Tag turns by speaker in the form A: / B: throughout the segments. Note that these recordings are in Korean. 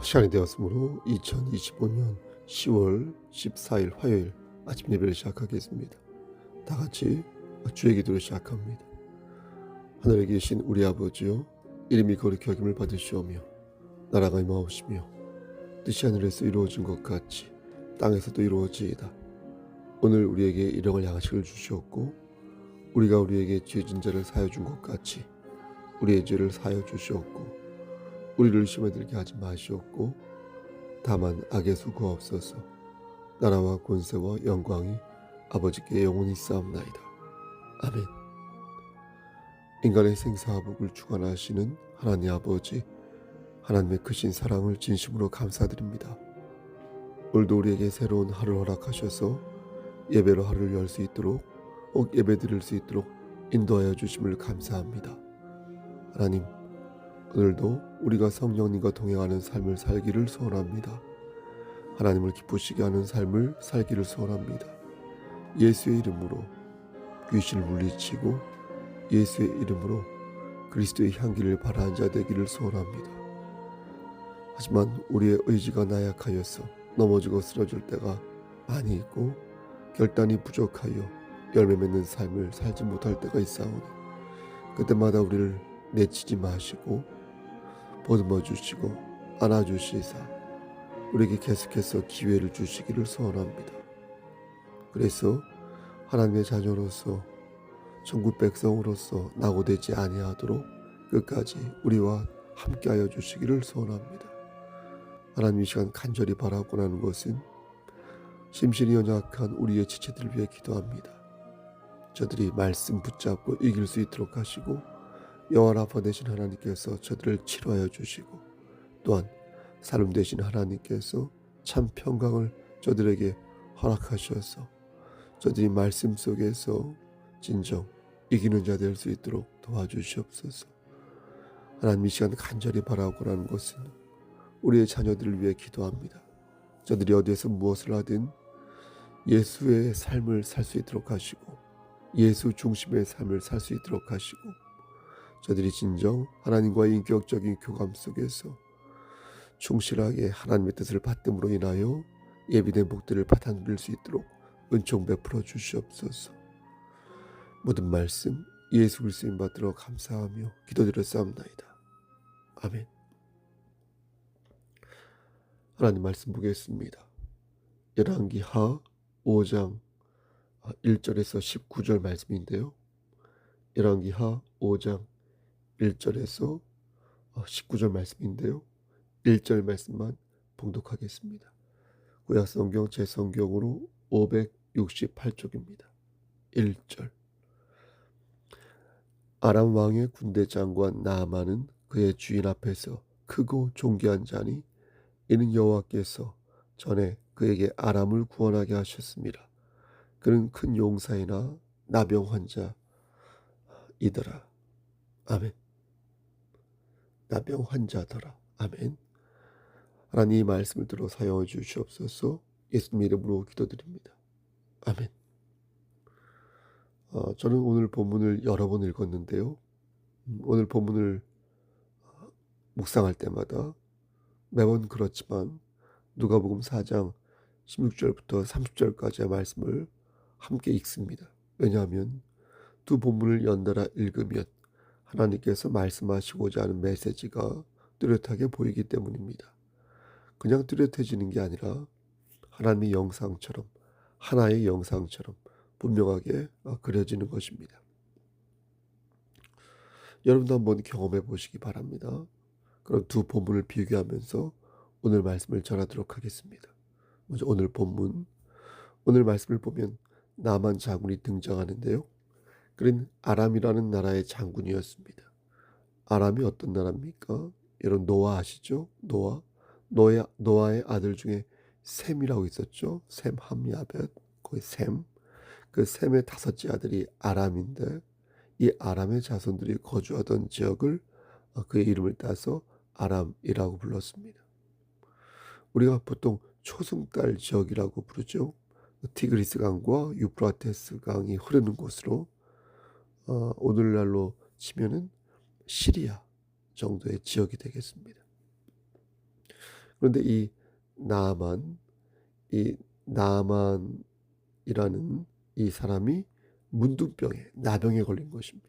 A: 시간이 되었으므로 2025년 10월 14일 화요일 아침 예배를 시작하겠습니다. 다 같이 주의 기도를 시작합니다. 하늘에 계신 우리 아버지요, 이름이 거룩히 여김을 받으시오며 나라가 임하옵시며 뜻이 하늘에서 이루어진 것 같이 땅에서도 이루어지이다. 오늘 우리에게 일용할 양식을 주시옵고 우리가 우리에게 죄진 자를 사하여 준 것 같이 우리의 죄를 사하여 주시옵고 우리를 시험에 들게 하지 마시옵고 다만 악에서 구하옵소서. 나라와 권세와 영광이 아버지께 영원히 쌓옵나이다. 아멘. 인간의 생사화복을 주관하시는 하나님 아버지, 하나님의 크신 사랑을 진심으로 감사드립니다. 오늘도 우리에게 새로운 하루를 허락하셔서 예배로 하루를 열 수 있도록, 꼭 예배 드릴 수 있도록 인도하여 주심을 감사합니다. 하나님, 오늘도 우리가 성령님과 동행하는 삶을 살기를 소원합니다. 하나님을 기쁘시게 하는 삶을 살기를 소원합니다. 예수의 이름으로 귀신을 물리치고 예수의 이름으로 그리스도의 향기를 발하는 자 되기를 소원합니다. 하지만 우리의 의지가 나약하여서 넘어지고 쓰러질 때가 많이 있고 결단이 부족하여 열매 맺는 삶을 살지 못할 때가 있사오니 그때마다 우리를 내치지 마시고 보듬어 주시고 안아주시사 우리에게 계속해서 기회를 주시기를 소원합니다. 그래서 하나님의 자녀로서 천국 백성으로서 낙오되지 아니하도록 끝까지 우리와 함께하여 주시기를 소원합니다. 하나님, 이 시간 간절히 바라고 하는 것은 심신이 연약한 우리의 지체들을 위해 기도합니다. 저들이 말씀 붙잡고 이길 수 있도록 하시고 영원 아빠 되신 하나님께서 저들을 치료하여 주시고 또한 삶 되신 하나님께서 참 평강을 저들에게 허락하셔서 저들이 말씀 속에서 진정 이기는 자 될 수 있도록 도와주시옵소서. 하나님, 이 시간 간절히 바라고 하는 것은 우리의 자녀들을 위해 기도합니다. 저들이 어디에서 무엇을 하든 예수의 삶을 살 수 있도록 하시고 예수 중심의 삶을 살 수 있도록 하시고 저들이 진정 하나님과의 인격적인 교감 속에서 충실하게 하나님의 뜻을 받음으로 인하여 예비된 복들을 받아 누릴 수 있도록 은총 베풀어 주시옵소서. 모든 말씀 예수 그리스도인 받들어 감사하며 기도드렸사옵나이다. 아멘. 하나님 말씀 보겠습니다. 열왕기하 5장 1절에서 19절 말씀인데요. 열왕기하 5장 1절에서 19절 말씀인데요. 1절 말씀만 봉독하겠습니다. 구약성경 제 성경으로 568쪽입니다. 1절. 아람 왕의 군대 장관 나아만은 그의 주인 앞에서 크고 존귀한 자니 이는 여호와께서 전에 그에게 아람을 구원하게 하셨습니다. 그는 큰 용사이나 나병 환자이더라. 아멘. 나병 환자더라. 아멘. 하나님, 이 말씀을 들어 사용해 주시옵소서. 예수님 이름으로 기도드립니다. 아멘. 저는 오늘 본문을 여러 번 읽었는데요. 오늘 본문을 묵상할 때마다 매번 그렇지만 누가복음 4장 16절부터 30절까지의 말씀을 함께 읽습니다. 왜냐하면 두 본문을 연달아 읽으면 하나님께서 말씀하시고자 하는 메시지가 뚜렷하게 보이기 때문입니다. 그냥 뚜렷해지는 게 아니라 하나님의 영상처럼, 하나의 영상처럼 분명하게 그려지는 것입니다. 여러분도 한번 경험해 보시기 바랍니다. 그럼 두 본문을 비교하면서 오늘 말씀을 전하도록 하겠습니다. 먼저 오늘 본문, 오늘 말씀을 보면 나만 장군이 등장하는데요. 그는 아람이라는 나라의 장군이었습니다. 아람이 어떤 나라입니까? 여러분 노아 아시죠? 노아의 아들 중에 셈이라고 있었죠. 셈, 함, 야벳, 거기 셈. 그 셈의 다섯째 아들이 아람인데 이 아람의 자손들이 거주하던 지역을 그의 이름을 따서 아람이라고 불렀습니다. 우리가 보통 초승달 지역이라고 부르죠. 티그리스 강과 유프라테스 강이 흐르는 곳으로 오늘날로 치면은 시리아 정도의 지역이 되겠습니다. 그런데 나아만, 이 나아만이라는 이 사람이 문둥병에 나병에 걸린 것입니다.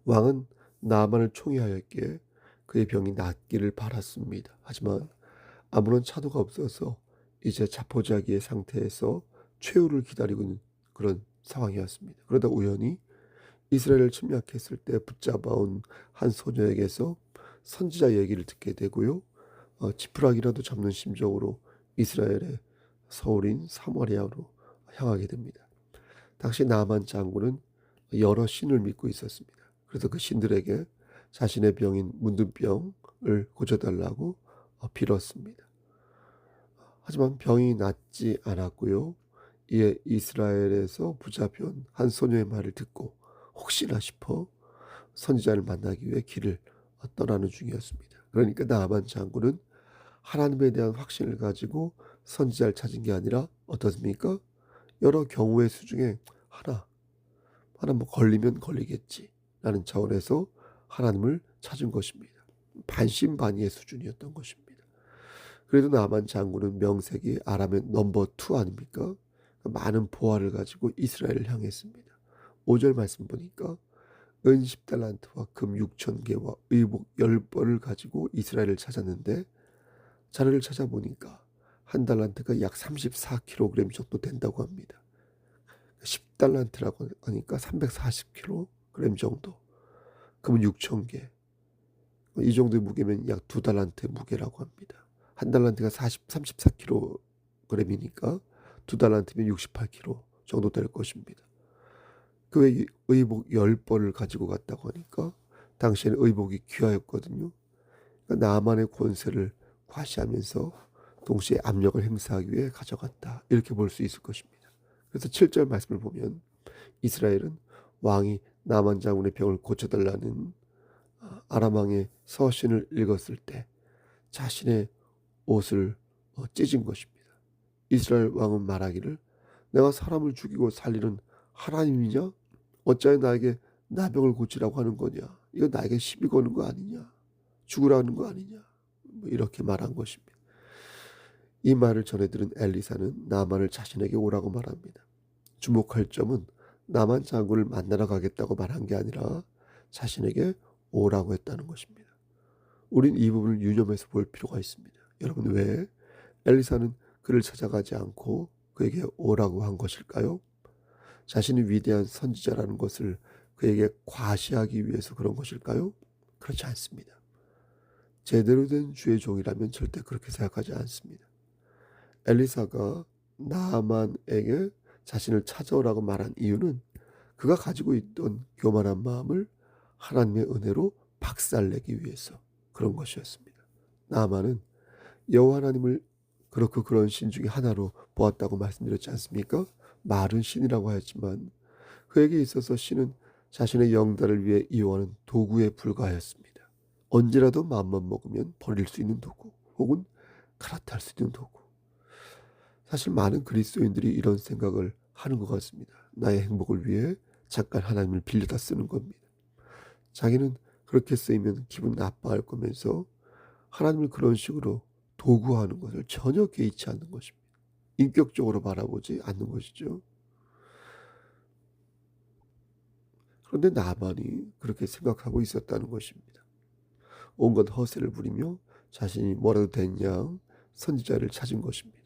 A: 왕은 나아만을 총애하였기에 그의 병이 낫기를 바랐습니다. 하지만 아무런 차도가 없어서 이제 자포자기의 상태에서 최후를 기다리고 있는 그런 상황이었습니다. 그러다 우연히 이스라엘을 침략했을 때 붙잡아온 한 소녀에게서 선지자 얘기를 듣게 되고요. 지푸라기라도 잡는 심정으로 이스라엘의 서울인 사마리아로 향하게 됩니다. 당시 나만 장군은 여러 신을 믿고 있었습니다. 그래서 그 신들에게 자신의 병인 문둥병을 고쳐달라고 빌었습니다. 하지만 병이 낫지 않았고요. 이에 이스라엘에서 붙잡혀온 한 소녀의 말을 듣고 혹시나 싶어 선지자를 만나기 위해 길을 떠나는 중이었습니다. 그러니까 나만 장군은 하나님에 대한 확신을 가지고 선지자를 찾은 게 아니라 어떻습니까? 여러 경우의 수 중에 하나 뭐 걸리면 걸리겠지라는 차원에서 하나님을 찾은 것입니다. 반신반의의 수준이었던 것입니다. 그래도 나만 장군은 명색이 아람의 넘버 2 아닙니까? 많은 보화를 가지고 이스라엘을 향했습니다. 5절 말씀 보니까 은 10달란트와 금 6,000개와 의복 10벌을 가지고 이스라엘을 찾았는데 자료를 찾아보니까 한 달란트가 약 34kg 정도 된다고 합니다. 10달란트라고 하니까 340kg 정도. 금은 6,000개. 이 정도의 무게면 약 2달란트의 무게라고 합니다. 한 달란트가 34kg이니까 2달란트면 68kg 정도 될 것입니다. 그 외에 의복 10벌을 가지고 갔다고 하니까 당시에는 의복이 귀하였거든요. 그러니까 나만의 권세를 과시하면서 동시에 압력을 행사하기 위해 가져갔다. 이렇게 볼 수 있을 것입니다. 그래서 7절 말씀을 보면 이스라엘은 왕이 나만 장군의 병을 고쳐달라는 아람 왕의 서신을 읽었을 때 자신의 옷을 찢은 것입니다. 이스라엘 왕은 말하기를 내가 사람을 죽이고 살리는 하나님이냐? 어찌하여 나에게 나병을 고치라고 하는 거냐? 이거 나에게 시비 거는 거 아니냐? 죽으라는 거 아니냐? 뭐 이렇게 말한 것입니다. 이 말을 전해들은 엘리사는 나만을 자신에게 오라고 말합니다. 주목할 점은 나만 장군을 만나러 가겠다고 말한 게 아니라 자신에게 오라고 했다는 것입니다. 우린 이 부분을 유념해서 볼 필요가 있습니다. 여러분, 왜 엘리사는 그를 찾아가지 않고 그에게 오라고 한 것일까요? 자신이 위대한 선지자라는 것을 그에게 과시하기 위해서 그런 것일까요? 그렇지 않습니다. 제대로 된 주의 종이라면 절대 그렇게 생각하지 않습니다. 엘리사가 나아만에게 자신을 찾아오라고 말한 이유는 그가 가지고 있던 교만한 마음을 하나님의 은혜로 박살내기 위해서 그런 것이었습니다. 나아만은 여호와 하나님을 그렇고 그런 신 중에 하나로 보았다고 말씀드렸지 않습니까? 말은 신이라고 하였지만 그에게 있어서 신은 자신의 영달을 위해 이용하는 도구에 불과하였습니다. 언제라도 마음만 먹으면 버릴 수 있는 도구 혹은 갈아탈 수 있는 도구. 사실 많은 그리스도인들이 이런 생각을 하는 것 같습니다. 나의 행복을 위해 잠깐 하나님을 빌려다 쓰는 겁니다. 자기는 그렇게 쓰이면 기분 나빠할 거면서 하나님을 그런 식으로 도구화하는 것을 전혀 개의치 않는 것입니다. 인격적으로 바라보지 않는 것이죠. 그런데 나만이 그렇게 생각하고 있었다는 것입니다. 온갖 허세를 부리며 자신이 뭐라도 된 양 선지자를 찾은 것입니다.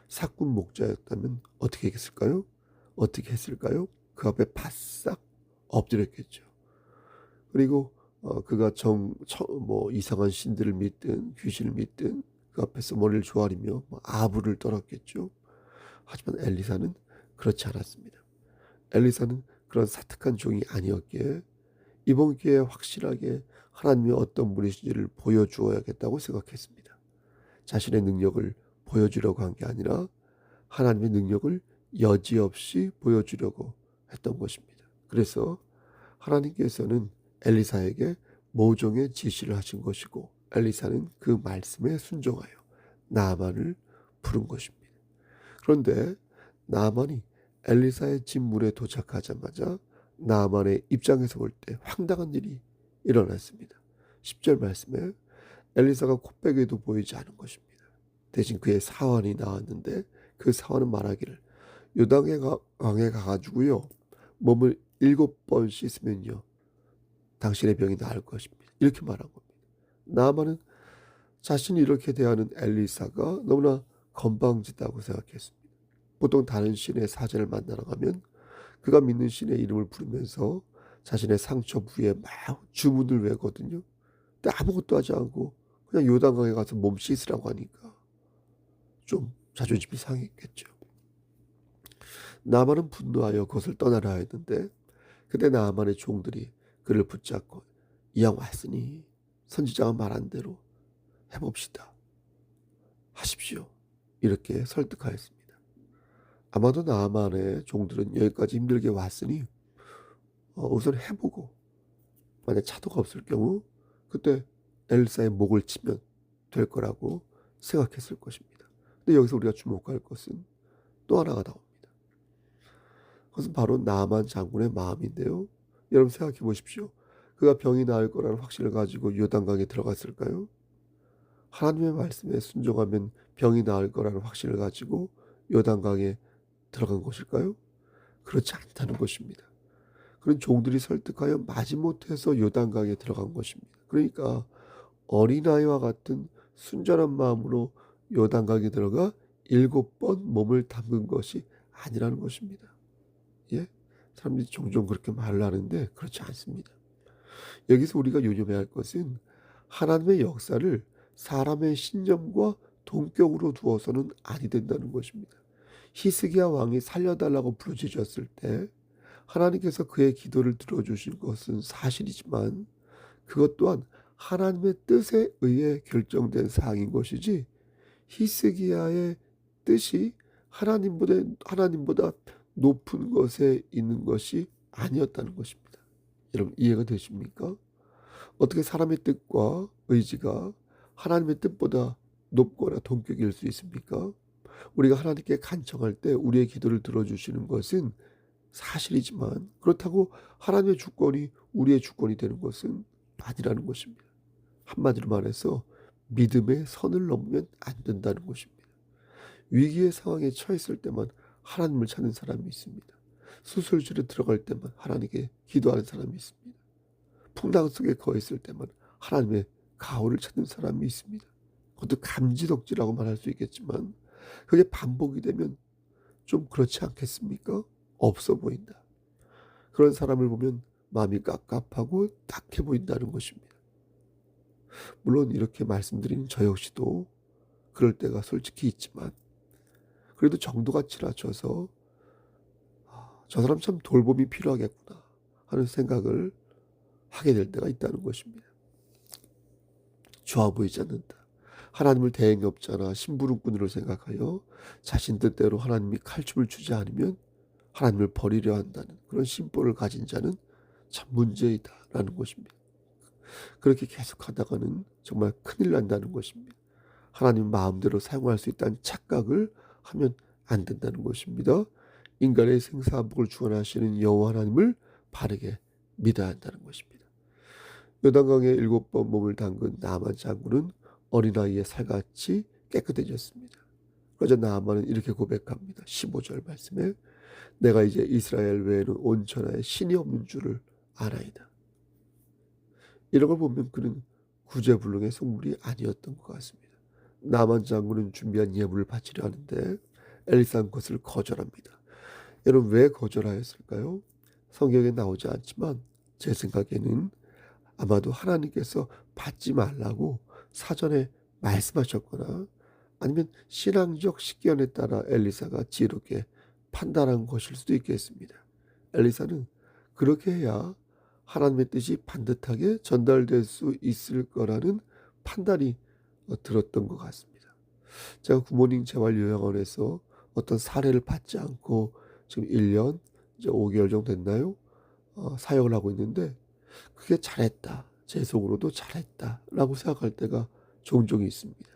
A: 사꾼 목자였다면 어떻게 했을까요? 어떻게 했을까요? 그 앞에 바싹 엎드렸겠죠. 그리고 그가 이상한 신들을 믿든 귀신을 믿든 그 앞에서 머리를 조아리며 아부를 떨었겠죠. 하지만 엘리사는 그렇지 않았습니다. 엘리사는 그런 사특한 종이 아니었기에 이번 기회에 확실하게 하나님이 어떤 분이신지를 보여주어야겠다고 생각했습니다. 자신의 능력을 보여주려고 한 게 아니라 하나님의 능력을 여지없이 보여주려고 했던 것입니다. 그래서 하나님께서는 엘리사에게 모종의 지시를 하신 것이고 엘리사는 그 말씀에 순종하여 나아만을 부른 것입니다. 그런데 나아만이 엘리사의 집 문에 도착하자마자 나아만의 입장에서 볼 때 황당한 일이 일어났습니다. 10절 말씀에 엘리사가 코빼기도 보이지 않은 것입니다. 대신 그의 사환이 나왔는데 그 사환은 말하기를 요단강에 가가지고요 몸을 7번 씻으면요 당신의 병이 나을 것입니다. 이렇게 말한 겁니다. 나아만은 자신이 이렇게 대하는 엘리사가 너무나 건방지다고 생각했습니다. 보통 다른 신의 사제를 만나러 가면 그가 믿는 신의 이름을 부르면서 자신의 상처 부위에 막 주문을 외거든요. 근데 아무것도 하지 않고 그냥 요단강에 가서 몸 씻으라고 하니까 좀 자존심이 상했겠죠. 나만은 분노하여 그것을 떠나라 했는데 그때 나만의 종들이 그를 붙잡고 이왕 왔으니 선지자가 말한 대로 해봅시다. 하십시오. 이렇게 설득하였습니다. 아마도 나만의 종들은 여기까지 힘들게 왔으니 우선 해보고 만약 차도가 없을 경우 그때 엘사의 목을 치면 될 거라고 생각했을 것입니다. 근데 여기서 우리가 주목할 것은 또 하나가 나옵니다. 그것은 바로 나만 장군의 마음인데요. 여러분 생각해 보십시오. 그가 병이 나을 거라는 확신을 가지고 요단강에 들어갔을까요? 하나님의 말씀에 순종하면 병이 나을 거라는 확신을 가지고 요단강에 들어간 것일까요? 그렇지 않다는 것입니다. 그런 종들이 설득하여 마지못해서 요단강에 들어간 것입니다. 그러니까 어린아이와 같은 순전한 마음으로 요단강에 들어가 7번 몸을 담근 것이 아니라는 것입니다. 예? 사람들이 종종 그렇게 말을 하는데 그렇지 않습니다. 여기서 우리가 유념해야 할 것은 하나님의 역사를 사람의 신념과 동격으로 두어서는 아니 된다는 것입니다. 히스기야 왕이 살려달라고 부르짖었을 때 하나님께서 그의 기도를 들어주신 것은 사실이지만 그것 또한 하나님의 뜻에 의해 결정된 사항인 것이지 히스기야의 뜻이 하나님보다 높은 것에 있는 것이 아니었다는 것입니다. 여러분 이해가 되십니까? 어떻게 사람의 뜻과 의지가 하나님의 뜻보다 높거나 동격일 수 있습니까? 우리가 하나님께 간청할 때 우리의 기도를 들어주시는 것은 사실이지만 그렇다고 하나님의 주권이 우리의 주권이 되는 것은 아니라는 것입니다. 한마디로 말해서 믿음의 선을 넘으면 안 된다는 것입니다. 위기의 상황에 처했을 때만 하나님을 찾는 사람이 있습니다. 수술실에 들어갈 때만 하나님께 기도하는 사람이 있습니다. 풍랑 속에 거했을 때만 하나님의 가호를 찾는 사람이 있습니다. 그것도 감지덕지라고 말할 수 있겠지만 그게 반복이 되면 좀 그렇지 않겠습니까? 없어 보인다. 그런 사람을 보면 마음이 깝깝하고 딱해 보인다는 것입니다. 물론 이렇게 말씀드리는 저 역시도 그럴 때가 솔직히 있지만 그래도 정도가 지나쳐서 저 사람 참 돌봄이 필요하겠구나 하는 생각을 하게 될 때가 있다는 것입니다. 좋아 보이지 않는다. 하나님을 대행이 없잖아 심부름꾼으로 생각하여 자신 뜻대로 하나님이 칼춤을 주지 않으면 하나님을 버리려 한다는 그런 심보를 가진 자는 참 문제이다라는 것입니다. 그렇게 계속하다가는 정말 큰일 난다는 것입니다. 하나님 마음대로 사용할 수 있다는 착각을 하면 안 된다는 것입니다. 인간의 생사복을 주관하시는 여호와 하나님을 바르게 믿어야 한다는 것입니다. 요단강에 7번 몸을 담근 나만 장군은 어린아이의 살같이 깨끗해졌습니다. 그러자 나만은 이렇게 고백합니다. 15절 말씀에 내가 이제 이스라엘 외에는 온 천하에 신이 없는 줄을 아나이다. 이런 걸 보면 그는 구제불능의 속물이 아니었던 것 같습니다. 나만 장군은 준비한 예물을 바치려 하는데 엘리사는 그것을 거절합니다. 여러분 왜 거절하였을까요? 성경에 나오지 않지만 제 생각에는 아마도 하나님께서 받지 말라고 사전에 말씀하셨거나 아니면 신앙적 식견에 따라 엘리사가 지혜롭게 판단한 것일 수도 있겠습니다. 엘리사는 그렇게 해야 하나님의 뜻이 반듯하게 전달될 수 있을 거라는 판단이 들었던 것 같습니다. 제가 굿모닝 재활요양원에서 어떤 사례를 받지 않고 지금 1년 이제 5개월 정도 됐나요? 사역을 하고 있는데 그게 잘했다. 제 속으로도 잘했다라고 생각할 때가 종종 있습니다.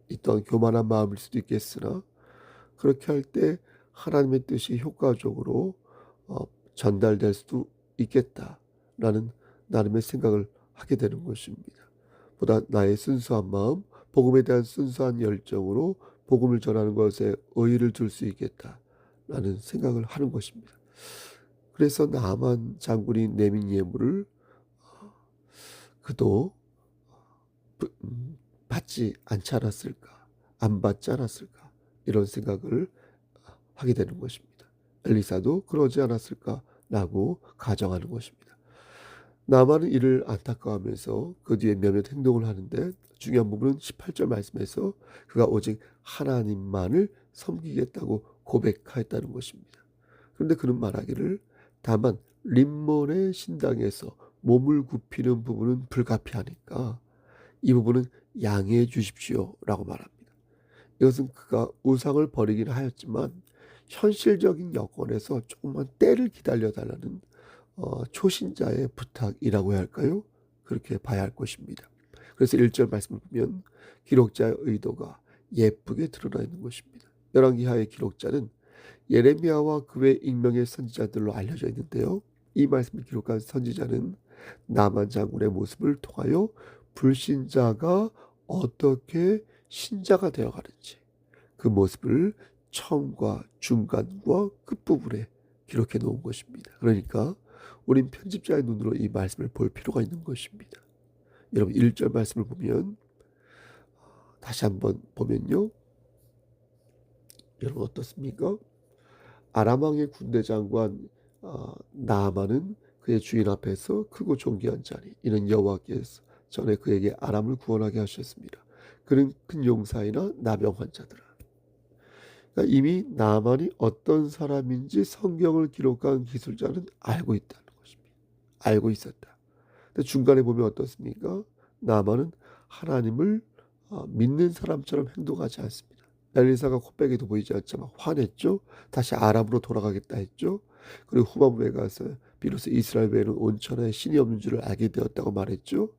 A: 이 또한 교만한 마음일 수도 있겠으나 그렇게 할 때 하나님의 뜻이 효과적으로 전달될 수도 있겠다라는 나름의 생각을 하게 되는 것입니다. 보다 나의 순수한 마음, 복음에 대한 순수한 열정으로 복음을 전하는 것에 의의를 둘 수 있겠다라는 생각을 하는 것입니다. 그래서 나만 장군이 내민 예물을 그도 받지 않지 않았을까, 안 받지 않았을까, 이런 생각을 하게 되는 것입니다. 엘리사도 그러지 않았을까라고 가정하는 것입니다. 나만은 이를 안타까워하면서 그 뒤에 몇몇 행동을 하는데, 중요한 부분은 18절 말씀에서 그가 오직 하나님만을 섬기겠다고 고백하였다는 것입니다. 그런데 그는 말하기를, 다만 림몬의 신당에서 몸을 굽히는 부분은 불가피하니까 이 부분은 양해해 주십시오라고 말합니다. 이것은 그가 우상을 버리긴 하였지만 현실적인 여건에서 조금만 때를 기다려달라는 초신자의 부탁이라고 해야 할까요? 그렇게 봐야 할 것입니다. 그래서 1절 말씀을 보면 기록자의 의도가 예쁘게 드러나 있는 것입니다. 열왕기하의 기록자는 예레미야와 그 외 익명의 선지자들로 알려져 있는데요. 이 말씀을 기록한 선지자는 나만 장군의 모습을 통하여 불신자가 어떻게 신자가 되어가는지 그 모습을 처음과 중간과 끝부분에 기록해 놓은 것입니다. 그러니까 우린 편집자의 눈으로 이 말씀을 볼 필요가 있는 것입니다. 여러분 1절 말씀을 보면 다시 한번 보면요. 여러분 어떻습니까? 아람 왕의 군대 장관 나아만은 그의 주인 앞에서 크고 존귀한 자니 이는 여호와께서 전에 그에게 아람을 구원하게 하셨습니다. 그는 큰 용사이나 나병 환자더라. 그러니까 이미 나아만이 어떤 사람인지 성경을 기록한 기술자는 알고 있다는 것입니다. 알고 있었다. 근데 중간에 보면 어떻습니까? 나아만은 하나님을 믿는 사람처럼 행동하지 않습니다. 엘리사가 코빼기도 보이지 않지만 화냈죠. 다시 아람으로 돌아가겠다 했죠. 그리고 후반부에 가서 비로소 이스라엘 외에는 온 천하에 신이 없는 줄을 알게 되었다고 말했죠.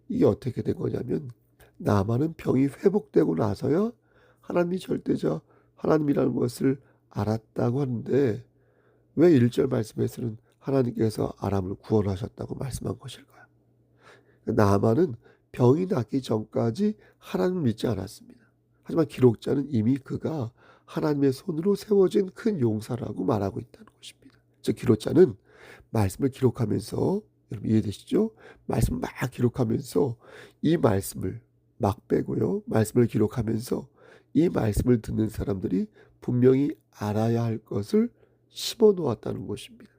A: 이게 어떻게 된 거냐면 나아만은 병이 회복되고 나서야 하나님이 절대자 하나님이라는 것을 알았다고 하는데 왜 1절 말씀에서는 하나님께서 아람을 구원하셨다고 말씀한 것일까요? 나아만은 병이 낫기 전까지 하나님을 믿지 않았습니다. 하지만 기록자는 이미 그가 하나님의 손으로 세워진 큰 용사라고 말하고 있다는 것입니다. 즉 기록자는 말씀을 기록하면서 여러분 이해되시죠? 말씀을 막 기록하면서 이 말씀을 막 빼고요. 말씀을 기록하면서 이 말씀을 듣는 사람들이 분명히 알아야 할 것을 심어 놓았다는 것입니다.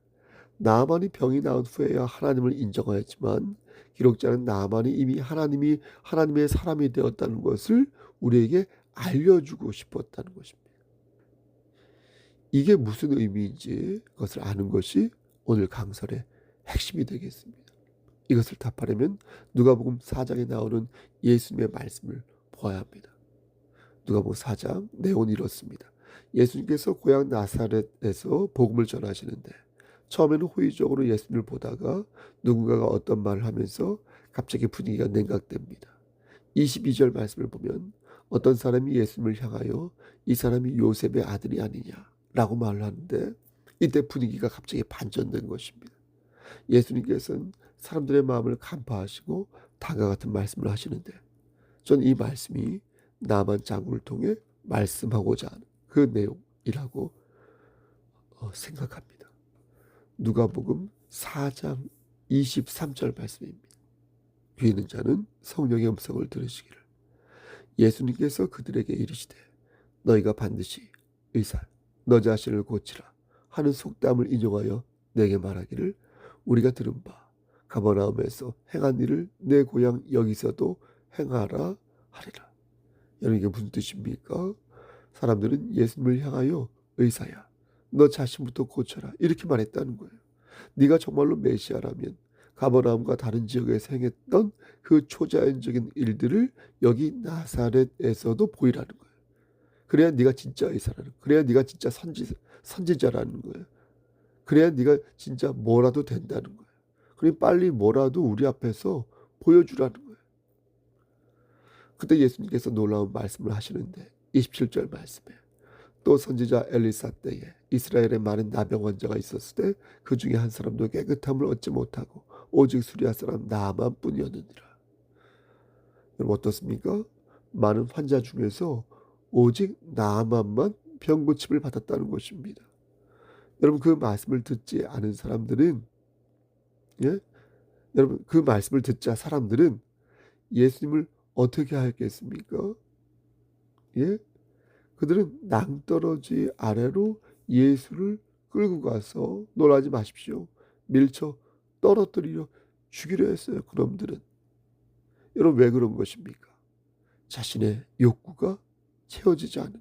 A: 나아만이 병이 나은 후에야 하나님을 인정하였지만 기록자는 나아만이 이미 하나님의 사람이 되었다는 것을 우리에게 알려주고 싶었다는 것입니다. 이게 무슨 의미인지 그것을 아는 것이 오늘 강설의 핵심이 되겠습니다. 이것을 답하려면 누가복음 4장에 나오는 예수님의 말씀을 보아야 합니다. 누가복음 4장 내용은 이렇습니다. 예수님께서 고향 나사렛에서 복음을 전하시는데 처음에는 호의적으로 예수님을 보다가 누군가가 어떤 말을 하면서 갑자기 분위기가 냉각됩니다. 22절 말씀을 보면 어떤 사람이 예수님을 향하여 이 사람이 요셉의 아들이 아니냐라고 말을 하는데 이때 분위기가 갑자기 반전된 것입니다. 예수님께서는 사람들의 마음을 간파하시고 다과 같은 말씀을 하시는데 전 이 말씀이 나만 장군을 통해 말씀하고자 하는 그 내용이라고 생각합니다. 누가복음 4장 23절 말씀입니다. 귀 있는 자는 성령의 음성을 들으시기를. 예수님께서 그들에게 이르시되 너희가 반드시 의사 너 자신을 고치라 하는 속담을 인용하여 내게 말하기를 우리가 들은 바 가버나움에서 행한 일을 내 고향 여기서도 행하라 하리라. 여러분 이게 무슨 뜻입니까? 사람들은 예수님을 향하여 의사야 너 자신부터 고쳐라 이렇게 말했다는 거예요. 네가 정말로 메시아라면 가버나움과 다른 지역에서 행했던 그 초자연적인 일들을 여기 나사렛에서도 보이라는 거예요. 그래야 네가 진짜 의사라는 거예요. 그래야 네가 진짜 선지자라는 거예요. 그래야 네가 진짜 뭐라도 된다는 거예요. 그러니 빨리 뭐라도 우리 앞에서 보여주라는 거예요. 그때 예수님께서 놀라운 말씀을 하시는데 27절 말씀에 또 선지자 엘리사 때에 이스라엘에 많은 나병 환자가 있었을 때 그 중에 한 사람도 깨끗함을 얻지 못하고 오직 수리아 사람 나아만 뿐이었느니라. 여러분 어떻습니까? 많은 환자 중에서 오직 나만만 병 고침을 받았다는 것입니다. 여러분 그 말씀을 듣지 않은 사람들은 예? 여러분 그 말씀을 듣자 사람들은 예수님을 어떻게 하였겠습니까? 예? 그들은 낭떠러지 아래로 예수를 끌고 가서 놀라지 마십시오. 밀쳐 떨어뜨리려 죽이려 했어요. 그놈들은. 여러분 왜 그런 것입니까? 자신의 욕구가 채워지지 않으니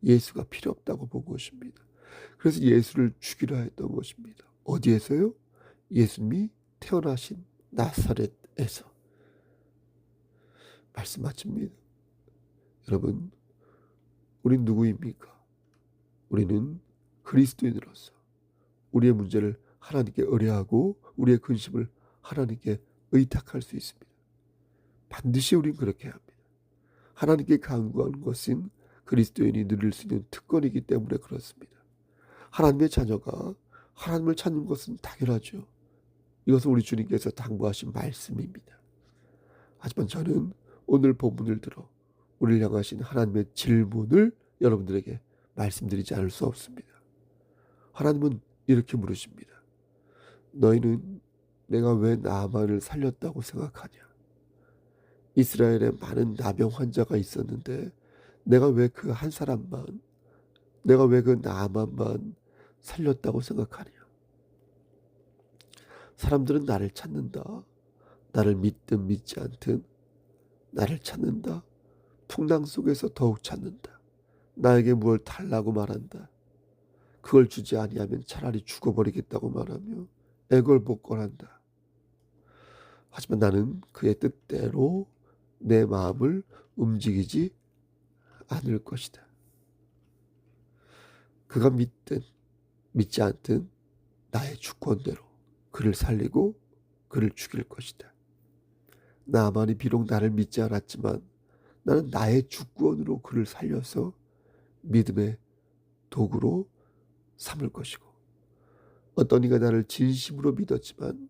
A: 예수가 필요 없다고 본 것입니다. 그래서 예수를 죽이려 했던 것입니다. 어디에서요? 예수님이 태어나신 나사렛에서. 말씀 마칩니다. 여러분 우린 누구입니까? 우리는 그리스도인으로서 우리의 문제를 하나님께 의뢰하고 우리의 근심을 하나님께 의탁할 수 있습니다. 반드시 우린 그렇게 합니다. 하나님께 간구하는 것은 그리스도인이 누릴 수 있는 특권이기 때문에 그렇습니다. 하나님의 자녀가 하나님을 찾는 것은 당연하죠. 이것은 우리 주님께서 당부하신 말씀입니다. 하지만 저는 오늘 본문을 들어 우리를 향하신 하나님의 질문을 여러분들에게 말씀드리지 않을 수 없습니다. 하나님은 이렇게 물으십니다. 너희는 내가 왜 나만을 살렸다고 생각하냐? 이스라엘에 많은 나병 환자가 있었는데 내가 왜 그 한 사람만, 내가 왜 그 나만만 살렸다고 생각하냐? 사람들은 나를 찾는다. 나를 믿든 믿지 않든 나를 찾는다. 풍랑 속에서 더욱 찾는다. 나에게 무엇을 달라고 말한다. 그걸 주지 아니하면 차라리 죽어버리겠다고 말하며 애걸복걸한다. 하지만 나는 그의 뜻대로 내 마음을 움직이지 않을 것이다. 그가 믿든 믿지 않든 나의 주권대로 그를 살리고 그를 죽일 것이다. 나만이 비록 나를 믿지 않았지만 나는 나의 주권으로 그를 살려서 믿음의 도구로 삼을 것이고, 어떤 이가 나를 진심으로 믿었지만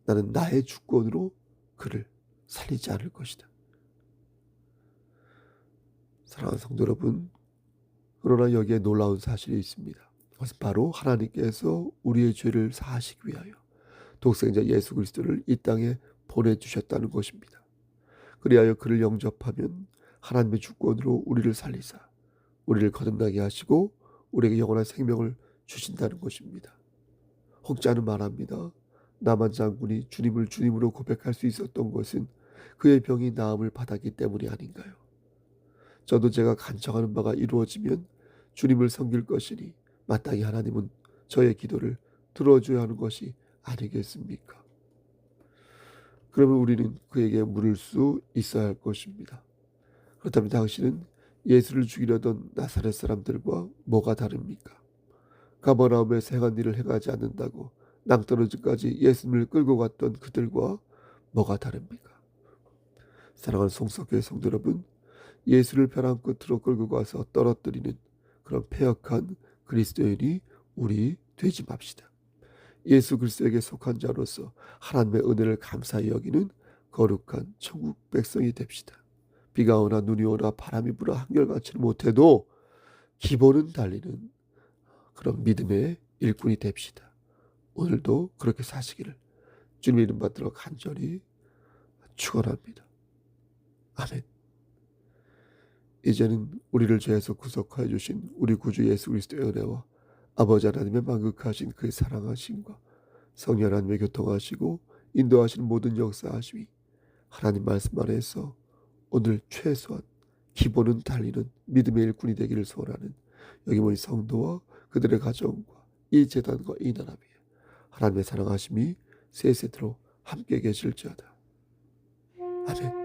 A: 나는 나의 주권으로 그를 살리지 않을 것이다. 사랑하는 성도 여러분, 그러나 여기에 놀라운 사실이 있습니다. 그것은 바로 하나님께서 우리의 죄를 사하시기 위하여 독생자 예수 그리스도를 이 땅에 보내주셨다는 것입니다. 그리하여 그를 영접하면 하나님의 주권으로 우리를 살리사 우리를 거듭나게 하시고 우리에게 영원한 생명을 주신다는 것입니다. 혹자는 말합니다. 나만 장군이 주님을 주님으로 고백할 수 있었던 것은 그의 병이 나음을 받았기 때문이 아닌가요? 저도 제가 간청하는 바가 이루어지면 주님을 섬길 것이니 마땅히 하나님은 저의 기도를 들어줘야 하는 것이 아니겠습니까? 그러면 우리는 그에게 물을 수 있어야 할 것입니다. 그렇다면 당신은 예수를 죽이려던 나사렛 사람들과 뭐가 다릅니까? 가버나움에서 행한 일을 행하지 않는다고 낭떠러지까지 예수님을 끌고 갔던 그들과 뭐가 다릅니까? 사랑하는 송석교의 성도 여러분, 예수를 벼랑 끝으로 끌고 가서 떨어뜨리는 그런 패역한 그리스도인이 우리 되지 맙시다. 예수 그리스도에게 속한 자로서 하나님의 은혜를 감사히 여기는 거룩한 천국 백성이 됩시다. 비가 오나 눈이 오나 바람이 불어 한결같지는 못해도 기본은 달리는 그런 믿음의 일꾼이 됩시다. 오늘도 그렇게 사시기를 주님의 이름 받들어 간절히 축원합니다. 아멘. 이제는 우리를 죄에서 구속하여 주신 우리 구주 예수 그리스도의 은혜와 아버지 하나님의 만극하신 그의 사랑하심과 성령 하나님의 교통하시고 인도하시는 모든 역사하심이 하나님 말씀 안에서 오늘 최소한 기본은 달리는 믿음의 일꾼이 되기를 소원하는 여기 모인 성도와 그들의 가정과 이 재단과 이 나라 위에 하나님의 사랑하심이 세세토록 함께 계실지어다. 아멘.